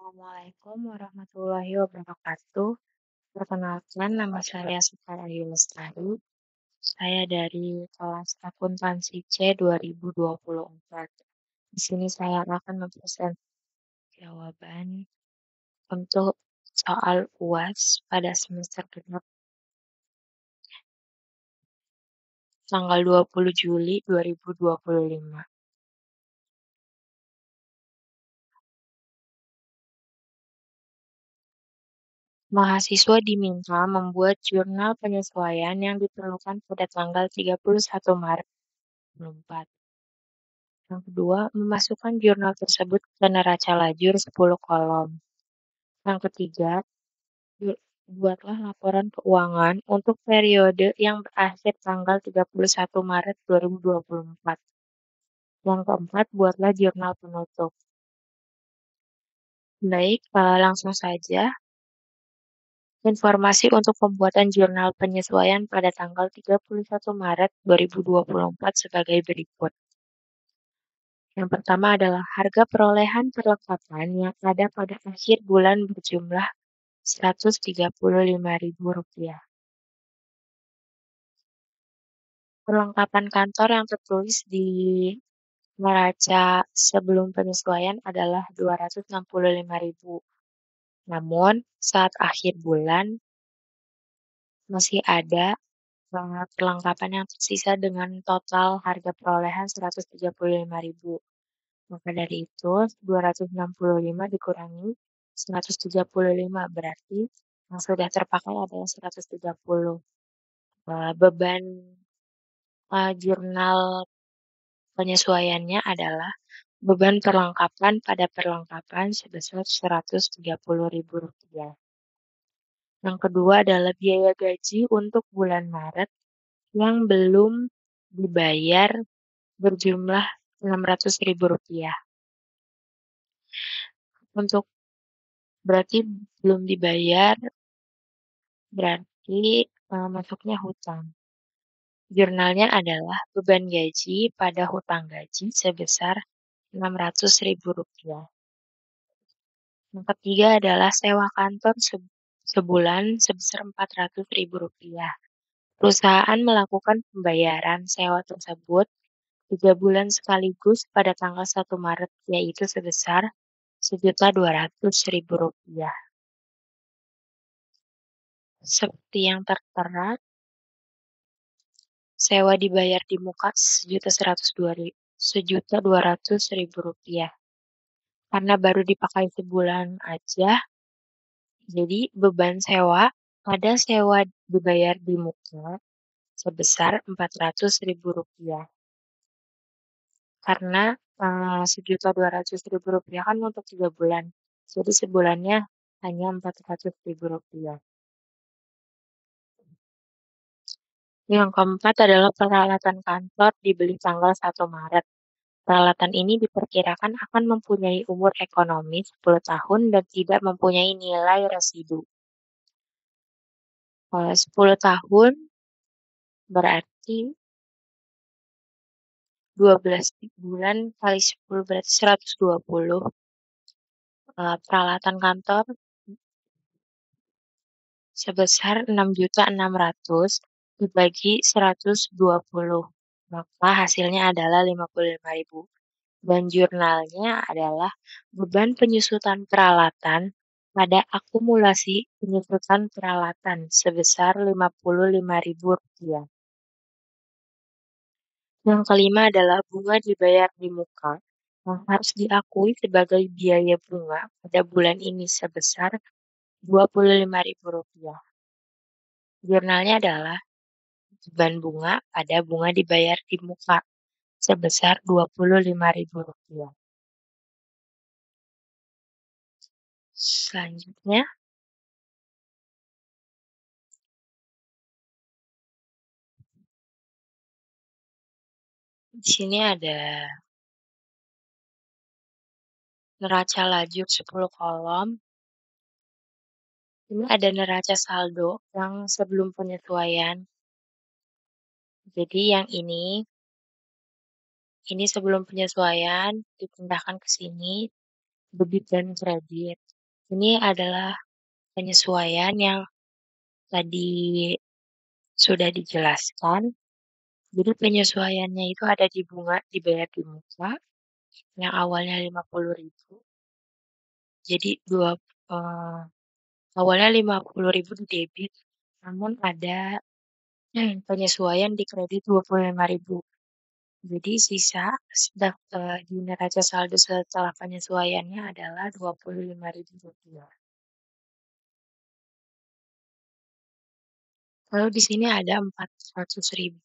Assalamualaikum warahmatullahi wabarakatuh. Perkenalkan, nama saya Sukaraya Lestari. Saya dari kelas akuntansi C 2024. Di sini saya akan mempresentasikan jawaban untuk soal UAS pada semester genap tanggal 20 Juli 2025. Mahasiswa diminta membuat jurnal penyesuaian yang diperlukan pada tanggal 31 Maret 2024. Yang kedua, memasukkan jurnal tersebut ke neraca lajur 10 kolom. Yang ketiga, buatlah laporan keuangan untuk periode yang berakhir tanggal 31 Maret 2024. Yang keempat, buatlah jurnal penutup. Baik, langsung saja. Informasi untuk pembuatan jurnal penyesuaian pada tanggal 31 Maret 2024 sebagai berikut. Yang pertama adalah harga perolehan perlengkapan yang ada pada akhir bulan berjumlah Rp135.000. Perlengkapan kantor yang tertulis di neraca sebelum penyesuaian adalah Rp265.000. Namun, saat akhir bulan masih ada perlengkapan yang tersisa dengan total harga perolehan Rp135.000. Maka dari itu, 265 dikurangi 135 berarti yang sudah terpakai adalah 130. Beban jurnal penyesuaiannya adalah beban perlengkapan pada perlengkapan sebesar Rp130.000. Yang kedua adalah biaya gaji untuk bulan Maret yang belum dibayar berjumlah Rp600.000. Untuk berarti belum dibayar, berarti masuknya hutang. Jurnalnya adalah beban gaji pada hutang gaji sebesar Rp600.000. Yang ketiga adalah sewa kantor sebulan sebesar Rp400.000. Perusahaan melakukan pembayaran sewa tersebut 3 bulan sekaligus pada tanggal 1 Maret, yaitu sebesar Rp1.200.000. Seperti yang tertera, sewa dibayar di muka Rp1.200.000. Karena baru dipakai sebulan aja, jadi beban sewa pada sewa dibayar di muka sebesar Rp400.000. Karena Rp1.200.000 kan untuk 3 bulan. Jadi sebulannya hanya Rp400.000. Yang keempat adalah peralatan kantor dibeli tanggal 1 Maret. Peralatan ini diperkirakan akan mempunyai umur ekonomi 10 tahun dan tidak mempunyai nilai residu. 10 tahun berarti 12 bulan kali 10 berarti 120. Peralatan kantor sebesar 6.600.000 dibagi 120. Maka hasilnya adalah 55.000. Dan jurnalnya adalah beban penyusutan peralatan pada akumulasi penyusutan peralatan sebesar Rp55.000. Yang kelima adalah bunga dibayar di muka yang harus diakui sebagai biaya bunga pada bulan ini sebesar Rp25.000. Jurnalnya adalah beban bunga pada bunga dibayar di muka sebesar Rp25.000. Selanjutnya, di sini ada neraca lajur 10 kolom. Ini ada neraca saldo yang sebelum penyesuaian. Jadi yang ini sebelum penyesuaian dipindahkan ke sini, debit dan kredit. Ini adalah penyesuaian yang tadi sudah dijelaskan. Jadi penyesuaiannya itu ada di bunga dibayar di muka, yang awalnya 50.000, jadi awalnya 50.000 di debit, namun ada penyesuaian di kredit 25.000. Jadi sisa di neraca saldo setelah penyesuaiannya adalah Rp25.000. Lalu di sini ada 400.000.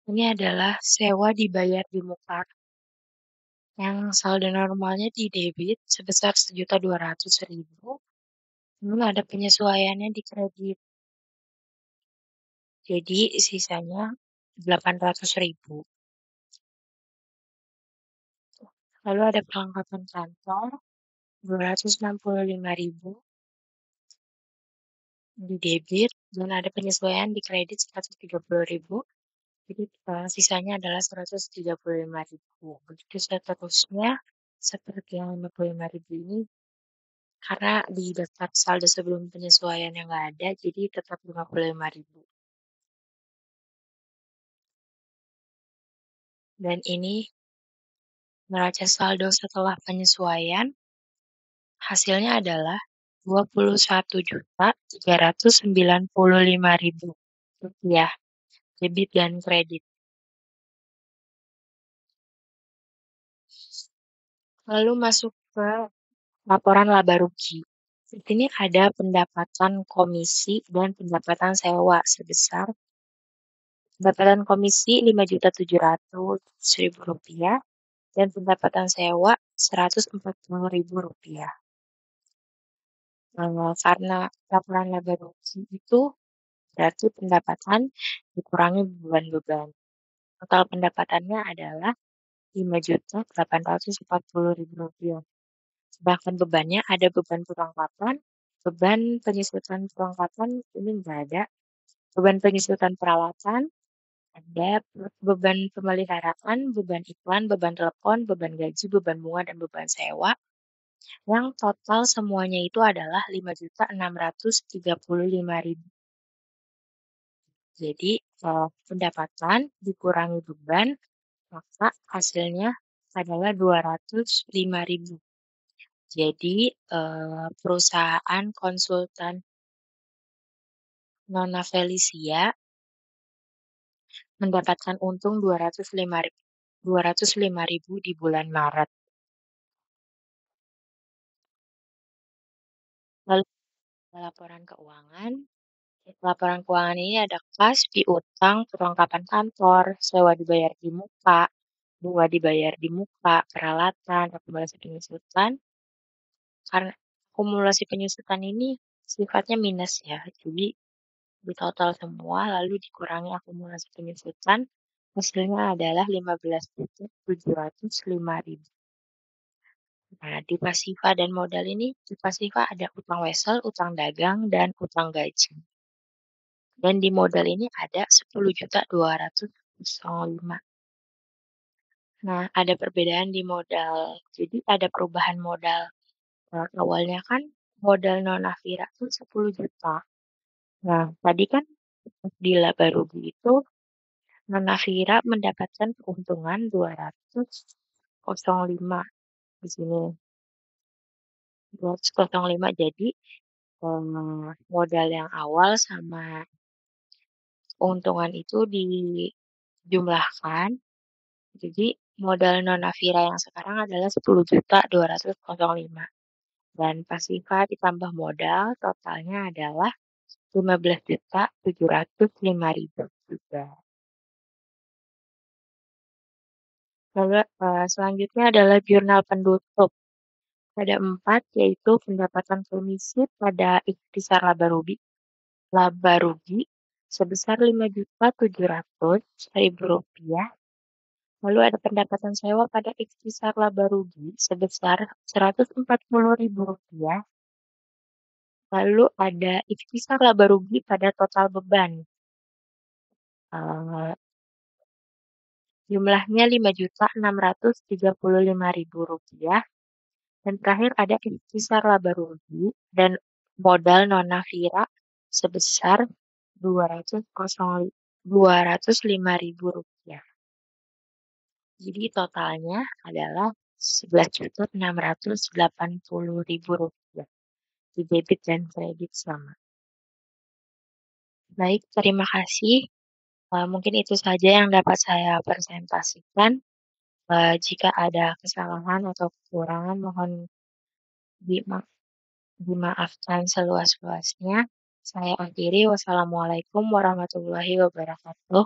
Ini adalah sewa dibayar di muka yang saldo normalnya di debit sebesar 1.200.000. Namun ada penyesuaiannya di kredit. Jadi sisanya 800.000. Lalu ada perlengkapan kantor 265.000 di debit dan ada penyesuaian di kredit 130.000. Jadi sisanya adalah 135.000. Begitu seterusnya seperti yang 55.000 ini karena di daftar saldo sebelum penyesuaian yang nggak ada, jadi tetap 55.000. Dan ini neraca saldo setelah penyesuaian hasilnya adalah Rp21.395.000 debit dan kredit. Lalu masuk ke laporan laba rugi. Di sini ada pendapatan komisi dan pendapatan sewa sebesar pendapatan komisi Rp5.700.000 dan pendapatan sewa Rp140.000. Karena laporan laba rugi itu berarti pendapatan dikurangi beban-beban. Total pendapatannya adalah Rp5.840.000. Sedangkan bebannya ada beban perlengkapan, beban penyusutan perlengkapan ini nggak ada, beban penyusutan peralatan, ada beban pemeliharaan, beban iklan, beban telepon, beban gaji, beban bunga, dan beban sewa. Yang total semuanya itu adalah Rp5.635.000. Jadi pendapatan dikurangi beban, maka hasilnya adalah 205.000. Jadi perusahaan konsultan Nona Felicia mendapatkan untung 205.000 di bulan Maret. Lalu laporan keuangan. Laporan keuangan ini ada kas, piutang, perlengkapan kantor, sewa dibayar di muka, bunga dibayar di muka, peralatan, akumulasi penyusutan. Karena akumulasi penyusutan ini sifatnya minus ya, jadi di total semua lalu dikurangi akumulasi penyusutan, hasilnya adalah 15.705.000. Nah, di pasifa dan modal ini, di pasifa ada utang wesel, utang dagang, dan utang gaji. Dan di modal ini ada 10.205. Nah, ada perbedaan di modal. Jadi ada perubahan modal. Awalnya kan modal Nonafira itu 10 juta. Nah, tadi kan di laba rugi itu Nonafira mendapatkan keuntungan 205 di sini. 205 jadi modal yang awal sama keuntungan itu dijumlahkan. Jadi modal Nonafira yang sekarang adalah 10.205 dan pasifa ditambah modal totalnya adalah 15.705.000 juga. Lalu selanjutnya adalah jurnal penutup. Ada 4 yaitu pendapatan komisi pada ikhtisar laba rugi sebesar Rp5.700.000. Lalu ada pendapatan sewa pada ikhtisar laba rugi sebesar Rp140.000. Lalu ada ikhtisar laba rugi pada total beban. Jumlahnya Rp5.635.000. Dan terakhir ada kisar laba rugi dan modal Nona Vira sebesar Rp205.000. Jadi totalnya adalah Rp11.680.000 di debit dan kredit sama. Baik, terima kasih. Mungkin itu saja yang dapat saya presentasikan. Jika ada kesalahan atau kekurangan mohon dima dimaafkan seluas-luasnya. Saya akhiri, wassalamualaikum warahmatullahi wabarakatuh.